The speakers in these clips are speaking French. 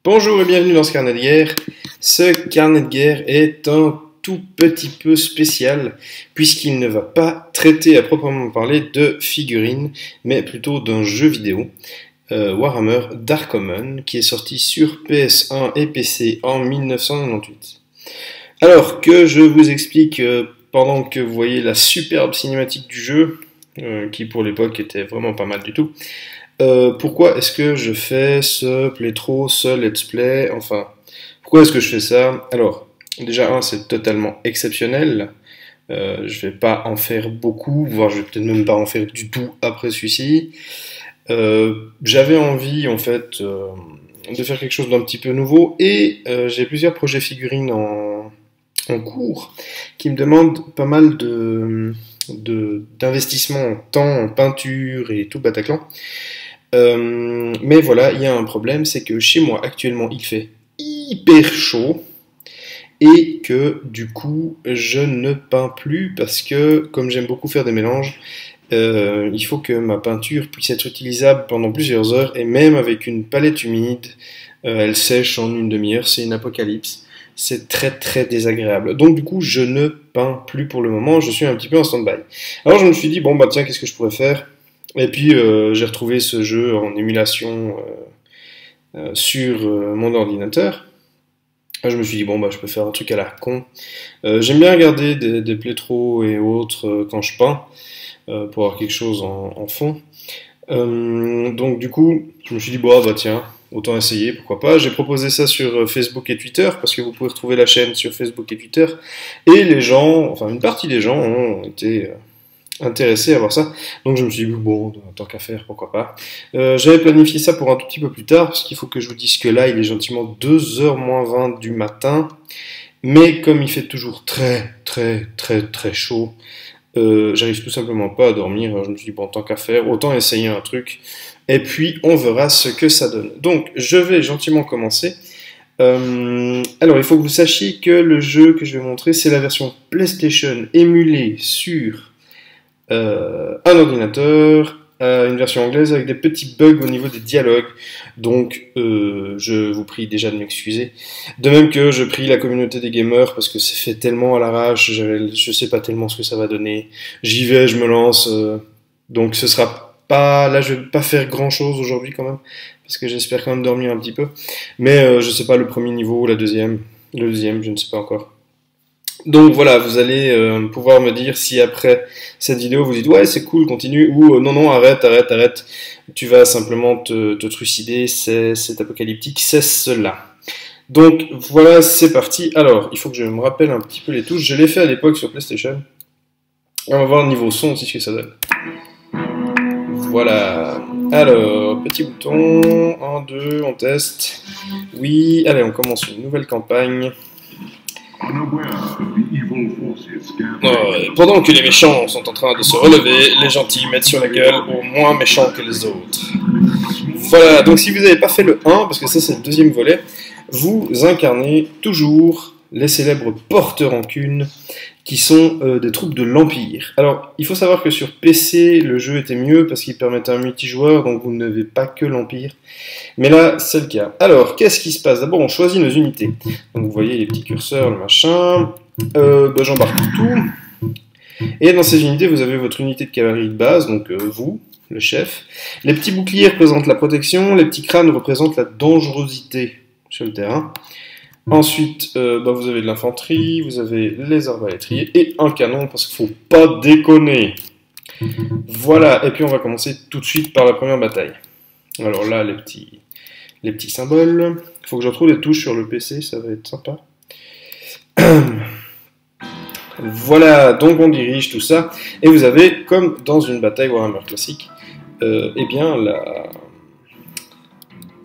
Bonjour et bienvenue dans ce carnet de guerre. Ce carnet de guerre est un tout petit peu spécial puisqu'il ne va pas traiter à proprement parler de figurines mais plutôt d'un jeu vidéo, Warhammer Dark Omen, qui est sorti sur PS1 et PC en 1998. Alors que je vous explique pendant que vous voyez la superbe cinématique du jeu, qui pour l'époque était vraiment pas mal du tout. Pourquoi est-ce que je fais ce playthrough, ce let's play, enfin, pourquoi est-ce que je fais ça? Alors, déjà, c'est totalement exceptionnel, je vais pas en faire beaucoup, voire je vais peut-être même pas en faire du tout après celui-ci. J'avais envie, en fait, de faire quelque chose d'un petit peu nouveau, et j'ai plusieurs projets figurines en cours, qui me demandent pas mal d'investissement en temps, en peinture et tout Bataclan. Mais voilà, il y a un problème, c'est que chez moi actuellement il fait hyper chaud et que du coup je ne peins plus parce que comme j'aime beaucoup faire des mélanges, il faut que ma peinture puisse être utilisable pendant plusieurs heures et même avec une palette humide, elle sèche en une demi-heure, c'est une apocalypse. C'est très très désagréable. Donc du coup, je ne peins plus pour le moment, je suis un petit peu en stand-by. Alors je me suis dit, bon bah tiens, qu'est-ce que je pourrais faire? Et puis j'ai retrouvé ce jeu en émulation sur mon ordinateur. Je me suis dit, bon bah je peux faire un truc à la con. J'aime bien regarder des playthroughs et autres quand je peins, pour avoir quelque chose en fond. Donc du coup, je me suis dit, bon bah tiens, autant essayer, pourquoi pas. J'ai proposé ça sur Facebook et Twitter, parce que vous pouvez retrouver la chaîne sur Facebook et Twitter. Et les gens, enfin une partie des gens ont été intéressés à voir ça. Donc je me suis dit, bon, tant qu'à faire, pourquoi pas. J'avais planifié ça pour un tout petit peu plus tard, parce qu'il faut que je vous dise que là, il est gentiment 2h moins 20 du matin. Mais comme il fait toujours très très très très chaud, j'arrive tout simplement pas à dormir. Alors je me suis dit, bon, tant qu'à faire, autant essayer un truc. Et puis, on verra ce que ça donne. Donc, je vais gentiment commencer. Alors, il faut que vous sachiez que le jeu que je vais montrer, c'est la version PlayStation émulée sur un ordinateur, une version anglaise avec des petits bugs au niveau des dialogues. Donc, je vous prie déjà de m'excuser. De même que je prie la communauté des gamers parce que c'est fait tellement à l'arrache, je sais pas tellement ce que ça va donner. J'y vais, je me lance. Donc, ce sera pas. Là, je vais pas faire grand chose aujourd'hui quand même. Parce que j'espère quand même dormir un petit peu. Mais je sais pas le premier niveau ou la deuxième. Le deuxième, je ne sais pas encore. Donc voilà, vous allez pouvoir me dire si après cette vidéo vous dites ouais c'est cool, continue, ou non non arrête, arrête, arrête, tu vas simplement te trucider, c'est apocalyptique, c'est cela. Donc voilà, c'est parti. Alors, il faut que je me rappelle un petit peu les touches, je l'ai fait à l'époque sur PlayStation. On va voir le niveau son aussi ce que ça donne. Voilà, alors, petit bouton, 1, 2, on teste. Oui, allez, on commence une nouvelle campagne. Pendant que les méchants sont en train de se relever, les gentils mettent sur la gueule aux moins méchants que les autres. Voilà, donc si vous n'avez pas fait le 1, parce que ça c'est le deuxième volet, vous incarnez toujours les célèbres porte-rancune, qui sont des troupes de l'Empire. Alors, il faut savoir que sur PC, le jeu était mieux parce qu'il permettait un multijoueur, donc vous n'avez pas que l'Empire. Mais là, c'est le cas. Alors, qu'est-ce qui se passe? D'abord, on choisit nos unités. Donc, vous voyez les petits curseurs, le machin. J'embarque tout. Et dans ces unités, vous avez votre unité de cavalerie de base, donc vous, le chef. Les petits boucliers représentent la protection, les petits crânes représentent la dangerosité sur le terrain. Ensuite, vous avez de l'infanterie, vous avez les arbalétriers et un canon, parce qu'il ne faut pas déconner. Voilà, et puis on va commencer tout de suite par la première bataille. Alors là, les petits symboles. Il faut que je retrouve les touches sur le PC, ça va être sympa. Voilà, donc on dirige tout ça, et vous avez, comme dans une bataille Warhammer classique, eh bien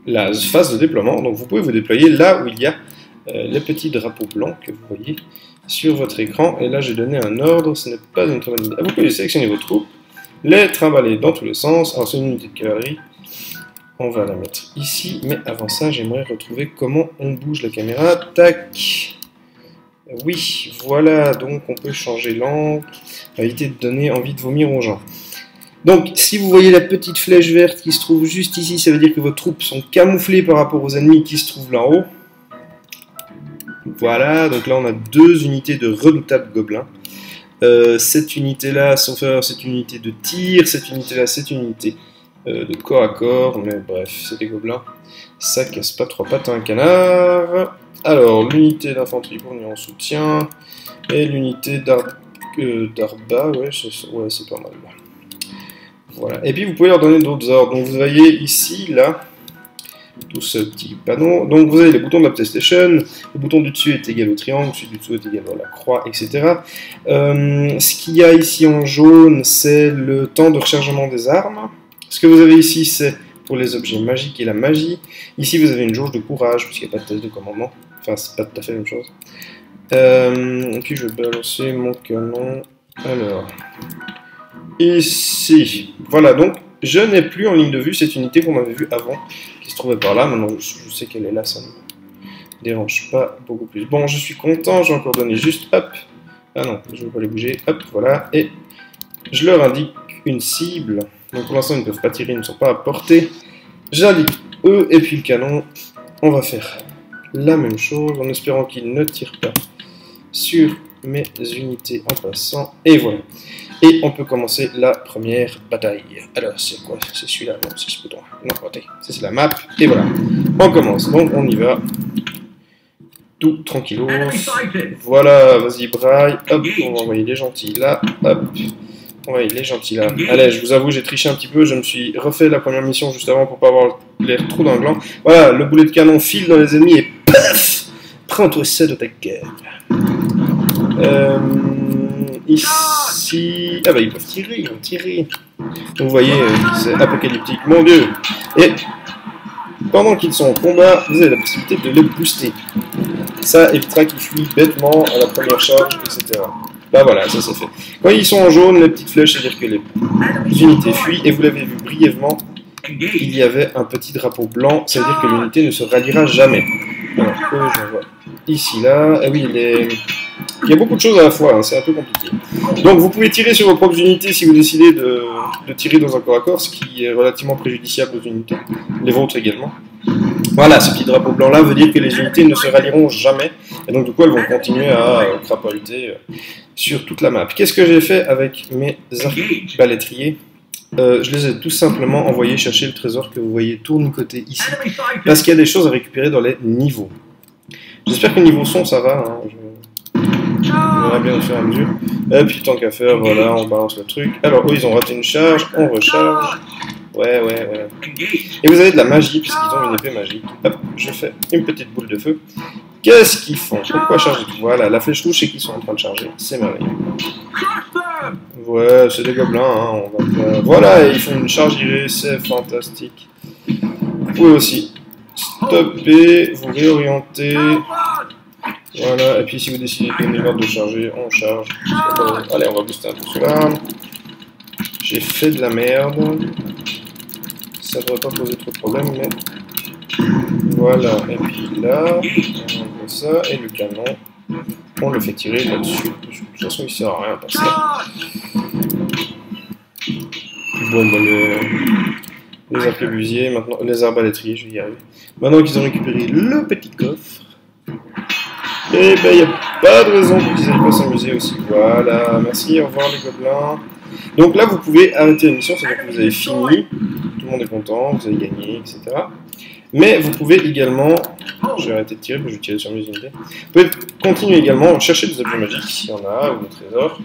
la phase de déploiement. Donc vous pouvez vous déployer là où il y a les petits drapeaux blancs que vous voyez sur votre écran. Et là, j'ai donné un ordre, ce n'est pas une très bonne idée. Vous pouvez sélectionner vos troupes, les trimballer dans tous les sens. Alors, c'est une unité de cavalerie. On va la mettre ici. Mais avant ça, j'aimerais retrouver comment on bouge la caméra. Tac. Oui, voilà. Donc, on peut changer l'angle. Éviter de donner envie de vomir aux gens. Donc, si vous voyez la petite flèche verte qui se trouve juste ici, ça veut dire que vos troupes sont camouflées par rapport aux ennemis qui se trouvent là en haut. Voilà, donc là on a 2 unités de redoutables gobelins. Cette unité-là, sauf erreur, c'est une unité de tir. Cette unité-là, c'est une unité de corps à corps. Mais bref, c'est des gobelins. Ça casse pas 3 pattes à un canard. Alors, l'unité d'infanterie pour venir en soutien. Et l'unité d'arba, ouais, c'est pas mal. Voilà. Et puis vous pouvez leur donner d'autres ordres. Donc vous voyez ici, là, tout ce petit panneau. Donc vous avez les boutons de la PlayStation. Le bouton du dessus est égal au triangle, celui du dessous est égal à la croix, etc. Ce qu'il y a ici en jaune, c'est le temps de rechargement des armes. Ce que vous avez ici, c'est pour les objets magiques et la magie. Ici, vous avez une jauge de courage, puisqu'il n'y a pas de test de commandement. Enfin, c'est pas tout à fait la même chose. Et puis je vais balancer mon canon. Alors, ici. Voilà, donc je n'ai plus en ligne de vue cette unité qu'on avait vue avant, qui se trouvait par là. Maintenant, je sais qu'elle est là, ça ne me dérange pas beaucoup plus. Bon, je suis content, j'ai encore donné juste, hop. Ah non, je ne vais pas les bouger, hop, voilà. Et je leur indique une cible. Donc pour l'instant, ils ne peuvent pas tirer, ils ne sont pas à portée. J'indique eux, et puis le canon. On va faire la même chose, en espérant qu'ils ne tirent pas sur mes unités en passant. Et voilà. Et on peut commencer la première bataille. Alors, c'est quoi? C'est celui-là? Non, c'est ce bouton. Non, attendez, c'est la map. Et voilà. On commence. Donc, on y va. Tout tranquillos. Voilà, vas-y, Braille. Hop, on va envoyer les gentils là. Hop. On va envoyer les gentils là. Allez, je vous avoue, j'ai triché un petit peu. Je me suis refait la première mission juste avant pour pas avoir l'air trop dans le gland. Voilà, le boulet de canon file dans les ennemis et paf! Prends-toi ça de ta gueule. Ici... Ah bah ils peuvent tirer, ils vont tirer. Donc vous voyez, c'est apocalyptique, mon dieu. Et pendant qu'ils sont en combat, vous avez la possibilité de les booster. Ça évitera qu'ils fuient bêtement à la première charge, etc. Bah voilà, ça c'est fait. Quand ils sont en jaune, les petites flèches, c'est-à-dire que les unités fuient, et vous l'avez vu brièvement, il y avait un petit drapeau blanc, c'est-à-dire que l'unité ne se ralliera jamais. Alors, je vois ici, là, ah oui, il y a beaucoup de choses à la fois, hein, c'est un peu compliqué. Donc vous pouvez tirer sur vos propres unités si vous décidez de tirer dans un corps à corps, ce qui est relativement préjudiciable aux unités, les vôtres également. Voilà, ce petit drapeau blanc là veut dire que les unités ne se rallieront jamais, et donc du coup elles vont continuer à crapahuter sur toute la map. Qu'est-ce que j'ai fait avec mes arbalétriers? Je les ai tout simplement envoyés chercher le trésor que vous voyez tournicoter ici, parce qu'il y a des choses à récupérer dans les niveaux. J'espère que niveau son ça va, hein. On verra bien au fur et à mesure. Et puis tant qu'à faire, voilà, on balance le truc. Alors eux ils ont raté une charge, on recharge. Ouais. Et vous avez de la magie, puisqu'ils ont une épée magique. Hop, je fais une petite boule de feu. Qu'est-ce qu'ils font? Pourquoi charger? Voilà, la flèche rouge c'est qu'ils sont en train de charger. C'est merveilleux. Ouais, c'est des gobelins, hein, on va pas... Voilà, ils font une charge irée, c'est fantastique. Vous pouvez aussi stopper, vous réorienter. Voilà, et puis si vous décidez de donner l'ordre de charger, on charge. Allez, on va booster un peu cela. J'ai fait de la merde. Ça ne devrait pas poser trop de problèmes, mais... Voilà, et puis là, on fait ça, et le canon, on le fait tirer là-dessus. De toute façon, il sert à rien parce que... Bon, les arquebusiers, maintenant, les arbalétriers, je vais y arriver. Maintenant qu'ils ont récupéré le petit coffre, et ben il n'y a pas de raison pour qu'ils n'aillent pas s'amuser aussi. Voilà, merci, au revoir les gobelins. Donc là, vous pouvez arrêter la mission, c'est-à-dire que vous avez fini, tout le monde est content, vous avez gagné, etc. Mais vous pouvez également, je vais arrêter de tirer, parce que je vais tirer sur mes unités. Vous pouvez continuer également, chercher des objets magiques, s'il y en a, ou des trésors.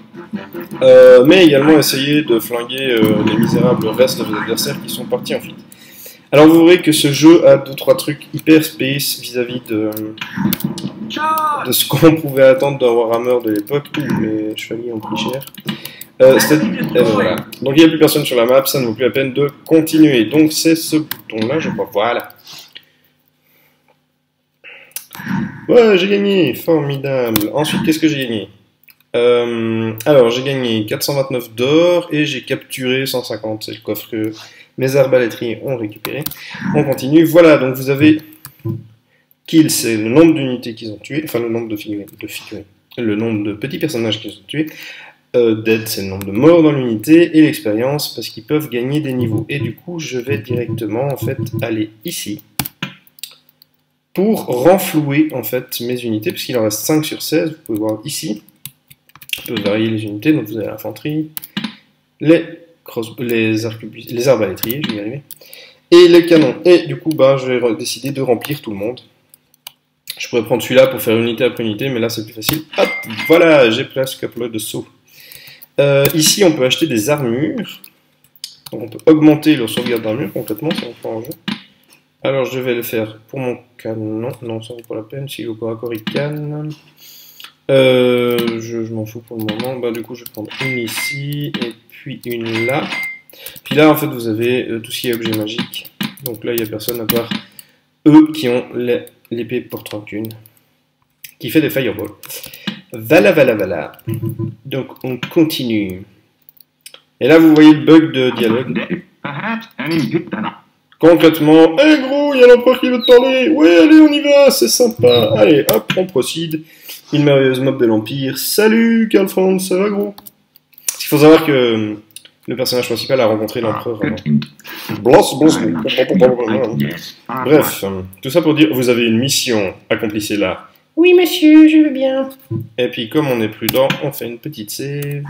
Mais également essayer de flinguer les misérables restes de vos adversaires qui sont partis en fuite. Alors vous verrez que ce jeu a 2-3 trucs hyper space vis-à-vis de ce qu'on pouvait attendre d'un Warhammer de l'époque, où les chevaliers ont pris cher. Voilà. Donc il n'y a plus personne sur la map, ça ne vaut plus la peine de continuer. Donc c'est ce bouton-là, je crois. Voilà. Ouais, j'ai gagné, formidable. Ensuite, qu'est-ce que j'ai gagné? Alors, j'ai gagné 429 d'or et j'ai capturé 150. C'est le coffre que mes arbalétriers ont récupéré. On continue. Voilà, donc vous avez kill, c'est le nombre d'unités qu'ils ont tuées, enfin le nombre de figurines, le nombre de petits personnages qu'ils ont tués. Dead, c'est le nombre de morts dans l'unité, et l'expérience, parce qu'ils peuvent gagner des niveaux. Et du coup, je vais directement, en fait, aller ici, pour renflouer, en fait, mes unités, puisqu'il en reste 5 sur 16, vous pouvez voir ici. On peut varier les unités, donc vous avez l'infanterie, les arbalétriers, je vais y arriver, et les canons. Et du coup, bah, je vais décider de remplir tout le monde. Je pourrais prendre celui-là pour faire unité après unité, mais là c'est plus facile. Hop, voilà, j'ai presque upload de saut. Ici, on peut acheter des armures. Donc, on peut augmenter leur sauvegarde d'armure complètement, ça on prend en jeu. Alors, je vais le faire pour mon canon. Non, ça vaut pas la peine. S'il veut corps à corps, il canne. Je m'en fous pour le moment. Bah, du coup, je vais prendre une ici et puis une là. Puis là, en fait, vous avez tout ce qui est objet magique. Donc là, il n'y a personne à part eux qui ont l'épée porte-rancune, qui fait des fireballs. Voilà. Donc, on continue. Et là, vous voyez le bug de dialogue. Concrètement, hé gros, il y a l'empereur qui veut te parler. Ouais, allez, on y va, c'est sympa. Allez, hop, on procède. Une merveilleuse mob de l'Empire. Salut, Karl Franz, ça va gros? Il faut savoir que le personnage principal a rencontré l'empereur avant. Bref, tout ça pour dire, vous avez une mission, accomplissez-la. Oui, monsieur, je veux bien. Et puis, comme on est prudent, on fait une petite save.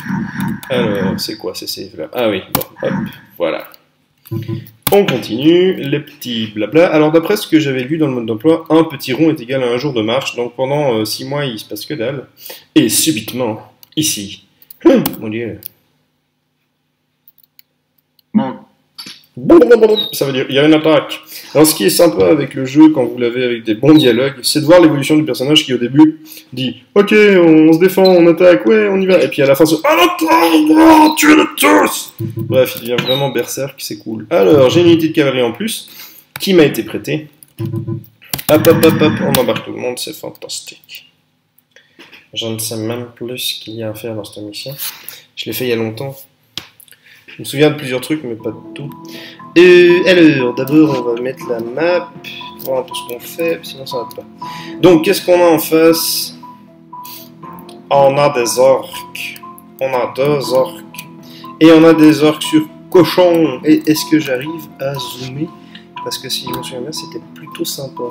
Alors, c'est quoi ces saves-là? Ah oui, bon, hop, voilà. On continue, les petits blabla. Alors, d'après ce que j'avais lu dans le mode d'emploi, un petit rond est égal à un jour de marche. Donc, pendant 6 mois, il se passe que dalle. Et subitement, ici, mon Dieu. Ça veut dire il y a une attaque. Alors ce qui est sympa avec le jeu quand vous l'avez avec des bons dialogues, c'est de voir l'évolution du personnage qui au début dit ok on se défend, on attaque, ouais on y va, et puis à la fin se tuez-le tous. Bref, il devient vraiment berserk, c'est cool. Alors j'ai une unité de cavalerie en plus qui m'a été prêtée. Hop, on embarque tout le monde, c'est fantastique. Je ne sais même plus ce qu'il y a à faire dans cette mission. Je l'ai fait il y a longtemps. Je me souviens de plusieurs trucs, mais pas de tout. Alors, d'abord, on va mettre la map, voir un peu ce qu'on fait, sinon ça va pas. Donc, qu'est-ce qu'on a en face? On a des orques. On a 2 orques. Et on a des orques sur cochon. Et est-ce que j'arrive à zoomer? Parce que si je me souviens bien, c'était plutôt sympa.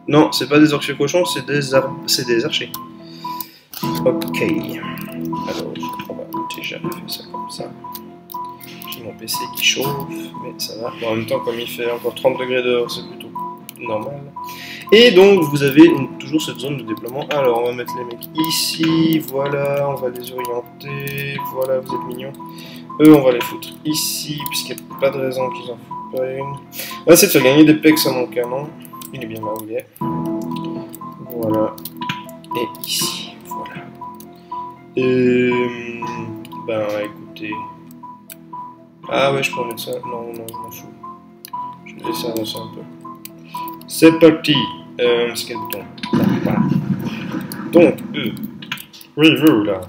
Non, c'est pas des orques sur cochon, c'est des archers. Ok. Alors, on va déjà faire ça comme ça. J'ai mon PC qui chauffe, mais ça va. Bon, en même temps, comme il fait encore 30 degrés dehors, c'est plutôt normal. Et donc, vous avez toujours cette zone de déploiement. Alors, on va mettre les mecs ici. Voilà, on va les orienter. Voilà, vous êtes mignons. Eux, on va les foutre ici, puisqu'il n'y a pas de raison qu'ils en foutent pas une. On va essayer de faire gagner des pecs à mon canon. Il est bien là où il est. Voilà. Et ici. Voilà. Ben écoutez. Ah ouais, je peux mettre ça. Non, je m'en fous. Je vais laisser avancer un peu. C'est parti. C'est quel bouton? Voilà. Donc, oui, vous là.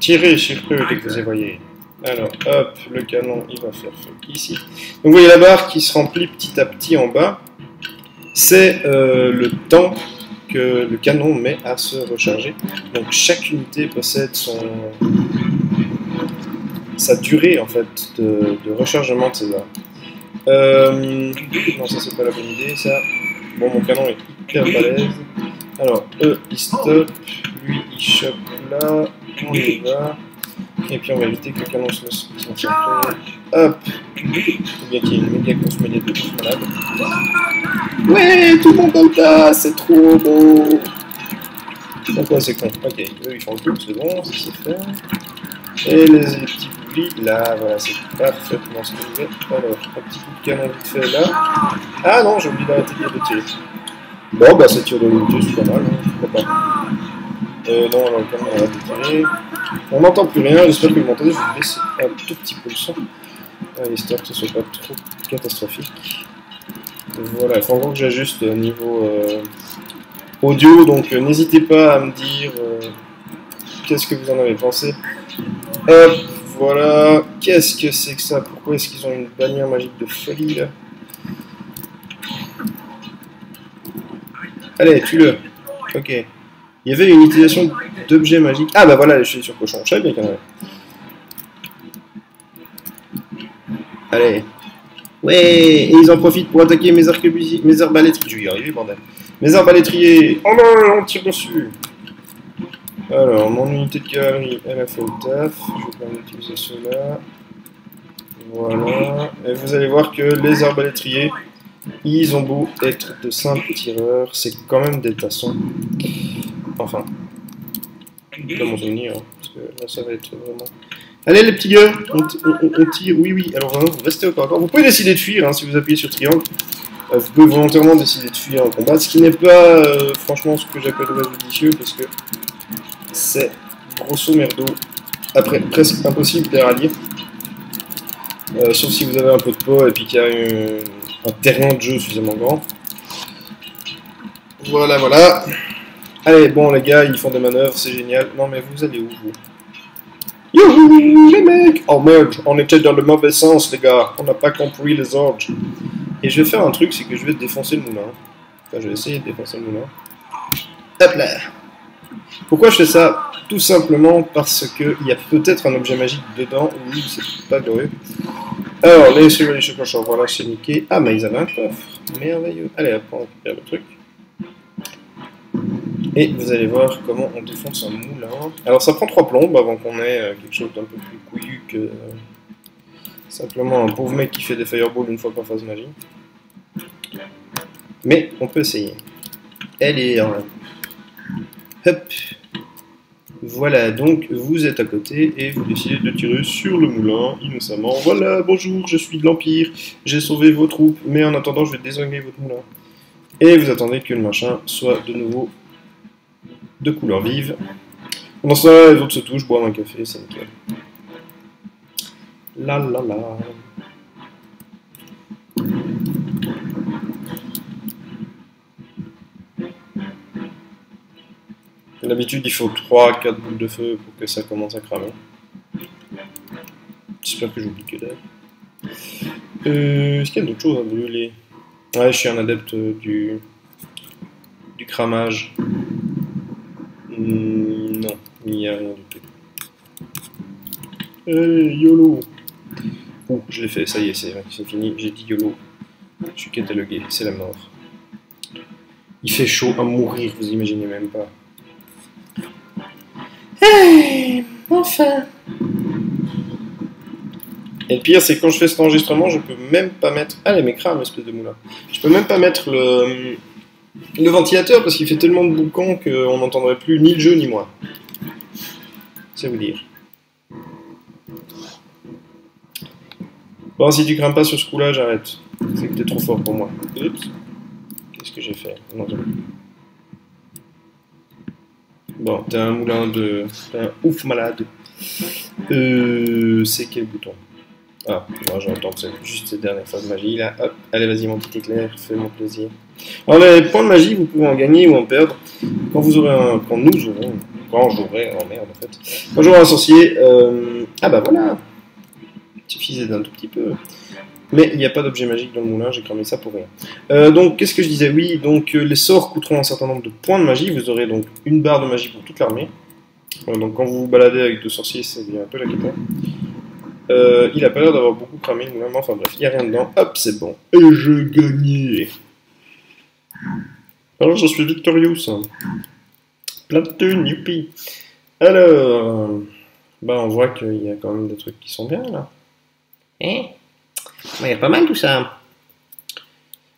Tirez sur eux dès que vous les voyez. Alors, hop, le canon, il va faire feu ici. Donc, vous voyez la barre qui se remplit petit à petit en bas. C'est le temps que le canon met à se recharger. Donc chaque unité possède sa durée en fait de rechargement de ses armes. Non, ça c'est pas la bonne idée ça. Bon, mon canon est hyper balèze. Alors eux ils stoppent, lui il chope là, on y va. Et puis on va éviter que le canon se lance un peu. Hop! Faut bien qu'il y ait une méga grosse mêlée de tous malades. Ouais, tout le monde dans le tas, c'est trop beau! Pourquoi c'est con? Ok, eux ils font le coup, c'est bon, ça c'est fait. Et les petits boucliers, là, voilà, c'est parfaitement ce que je veux. Alors, un petit coup de canon vite fait là. Ah non, j'ai oublié d'arrêter de tirer. Bon, bah, ça tire de l'unité, c'est pas mal, hein, pourquoi pas. Non, alors le canon arrête de tirer. On n'entend plus rien, j'espère que le montage, je vais baisser un tout petit peu le son. Histoire que ce soit pas trop catastrophique. Voilà, il faut encore que j'ajuste niveau audio, donc n'hésitez pas à me dire qu'est-ce que vous en avez pensé. Hop, voilà, qu'est-ce que c'est que ça? Pourquoi est-ce qu'ils ont une bannière magique de folie là? Allez, tue-le. Ok. Il y avait une utilisation d'objets magiques. Ah bah voilà, je suis sur cochon. Je savais bien qu'il y en avait. Allez. Ouais, et ils en profitent pour attaquer mes arquebusiers, mes arbalétriers. Je vais y arriver, bordel. Mes arbalétriers. Oh non, on tire dessus. Alors, mon unité de cavalerie, elle a fait le taf. Je vais quand même utiliser cela. Voilà. Et vous allez voir que les arbalétriers, ils ont beau être de simples tireurs, c'est quand même des tassons. Enfin, dans mon souvenir, hein, parce que là, ça va être vraiment... Allez les petits gars, on tire, oui, alors vraiment, vous restez au corps à corps. Vous pouvez décider de fuir, hein, si vous appuyez sur triangle. Vous pouvez volontairement décider de fuir en combat, ce qui n'est pas, franchement, ce que j'appellerais judicieux, parce que c'est grosso merdo, après, presque impossible de rallier. Sauf si vous avez un peu de peau et puis qu'il y a un terrain de jeu suffisamment grand. Voilà. Allez, bon les gars, ils font des manœuvres, c'est génial. Non mais vous allez où vous? Youhou, les mecs! Oh merde, on était dans le mauvais sens les gars, on n'a pas compris les ordres. Et je vais faire un truc, c'est que je vais défoncer le moulin. Enfin, je vais essayer de défoncer le moulin. Hop là! Pourquoi je fais ça? Tout simplement parce qu'il y a peut-être un objet magique dedans. Oui, c'est pas glorieux. Alors, les chevaliers cochons, voilà, c'est niqué. Ah, mais ils avaient un coffre. Merveilleux. Allez, hop, on récupère le truc. Et vous allez voir comment on défonce un moulin. Alors, ça prend 3 plombes avant qu'on ait quelque chose d'un peu plus couillu que simplement un pauvre mec qui fait des fireballs une fois qu'on fasse magie. Mais on peut essayer. Elle est en... Hop. Voilà, donc vous êtes à côté et vous décidez de tirer sur le moulin innocemment. Voilà, bonjour, je suis de l'Empire, j'ai sauvé vos troupes, mais en attendant, je vais désengler votre moulin. Et vous attendez que le machin soit de nouveau de couleur vive. Pendant ça, les autres se touchent, boivent un café, c'est nickel. La la la. D'habitude, il faut 3-4 boules de feu pour que ça commence à cramer. J'espère que j'oublie que dalle. Est-ce qu'il y a d'autres choses à brûler? Ouais, je suis un adepte du cramage. Non, il n'y a rien du tout. Hey, YOLO! Oh, je l'ai fait, ça y est, c'est fini, j'ai dit YOLO. Je suis catalogué, c'est la mort. Il fait chaud à mourir, vous imaginez même pas. Hey, enfin. Et le pire, c'est que quand je fais cet enregistrement, je peux même pas mettre... Allez, mais crame, espèce de moulin. Je peux même pas mettre le ventilateur parce qu'il fait tellement de boucans qu'on n'entendrait plus ni le jeu ni moi. C'est vous dire. Bon, si tu crames pas sur ce coup-là, j'arrête. C'est que t'es trop fort pour moi. Oups. Qu'est-ce que j'ai fait? Non, bon, t'es un moulin de... T'es un ouf malade. C'est quel bouton? Ah, moi j'entends que c'est juste cette dernière phase de magie là. Hop, allez vas-y mon petit éclair, fais-moi plaisir. Alors les points de magie, vous pouvez en gagner ou en perdre. Quand vous aurez un... Quand nous aurons... Quand j'aurai... Oh merde en fait. Quand j'aurai un sorcier... Ah bah voilà. Il suffisait d'un tout petit peu. Mais il n'y a pas d'objet magique dans le moulin, j'ai cramé ça pour rien. Donc, qu'est-ce que je disais? Oui, donc les sorts coûteront un certain nombre de points de magie. Vous aurez donc une barre de magie pour toute l'armée. Donc, quand vous vous baladez avec 2 sorciers, c'est un peu la cata. Il a pas l'air d'avoir beaucoup cramé le moulin, mais enfin bref, il n'y a rien dedans. Hop, c'est bon. Et je gagnais. Alors, je suis victorieux. Plein de thunes, youpi. Alors, bah, on voit qu'il y a quand même des trucs qui sont bien là. Hein? Il y a pas mal tout ça.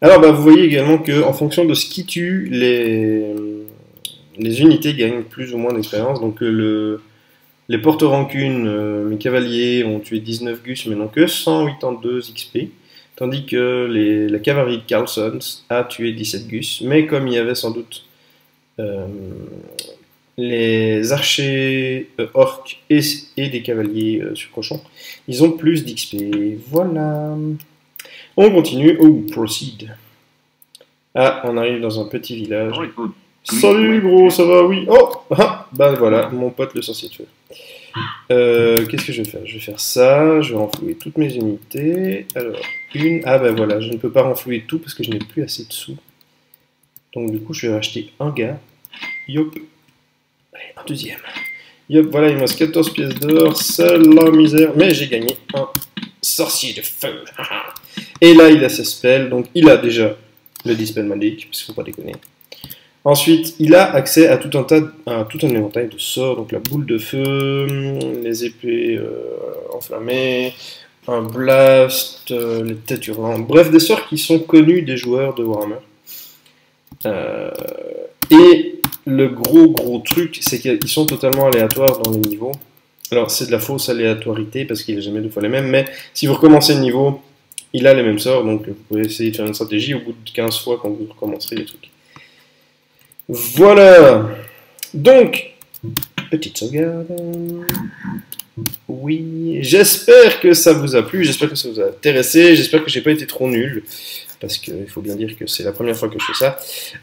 Alors, bah, vous voyez également qu'en fonction de ce qui tue, les unités gagnent plus ou moins d'expérience. Donc, les porte-rancunes, mes cavaliers ont tué 19 gus, mais n'ont que 182 XP. Tandis que la cavalerie de Carlson a tué 17 gus. Mais comme il y avait sans doute les archers orques et des cavaliers sur cochon, ils ont plus d'XP. Voilà. On continue. Oh, proceed. Ah, on arrive dans un petit village. Salut gros, ça va? Oui. Oh, ah, bah voilà, mon pote le sorcier de feu. Qu'est-ce que je vais faire? Je vais faire ça, je vais renflouer toutes mes unités. Alors, une... Ah bah voilà, je ne peux pas renflouer tout parce que je n'ai plus assez de sous. Donc du coup, je vais racheter un gars. Yop. Allez, un deuxième. Yop, voilà, il me reste 14 pièces d'or, c'est la misère, mais j'ai gagné un sorcier de feu. Et là, il a ses spells, donc il a déjà le Dispel Magic, parce qu'il ne faut pas déconner. Ensuite, il a accès à tout un éventail de sorts, donc la boule de feu, les épées enflammées, un blast, les têtes hurlantes, bref, des sorts qui sont connus des joueurs de Warhammer. Et le gros truc, c'est qu'ils sont totalement aléatoires dans les niveaux. Alors, c'est de la fausse aléatorité, parce qu'il n'est jamais deux fois les mêmes, mais si vous recommencez le niveau, il a les mêmes sorts, donc vous pouvez essayer de faire une stratégie au bout de 15 fois quand vous recommencerez les trucs. Voilà. Donc, petite sauvegarde. Oui, j'espère que ça vous a plu, j'espère que ça vous a intéressé, j'espère que j'ai pas été trop nul, parce qu'il faut bien dire que c'est la première fois que je fais ça.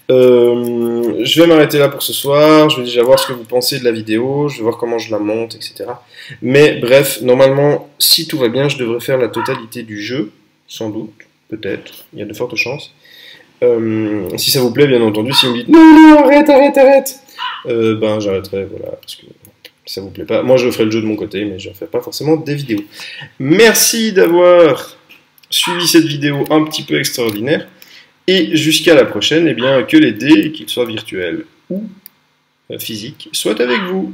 Je vais m'arrêter là pour ce soir, je vais déjà voir ce que vous pensez de la vidéo, je vais voir comment je la monte, etc. Mais bref, normalement, si tout va bien, je devrais faire la totalité du jeu, sans doute, peut-être, il y a de fortes chances. Si ça vous plaît, bien entendu, si vous me dites non, arrête, ben j'arrêterai, voilà, parce que ça vous plaît pas. Moi, je ferai le jeu de mon côté, mais je ne ferai pas forcément des vidéos. Merci d'avoir suivi cette vidéo un petit peu extraordinaire, et jusqu'à la prochaine, eh bien, que les dés, qu'ils soient virtuels ou physiques, soient avec vous.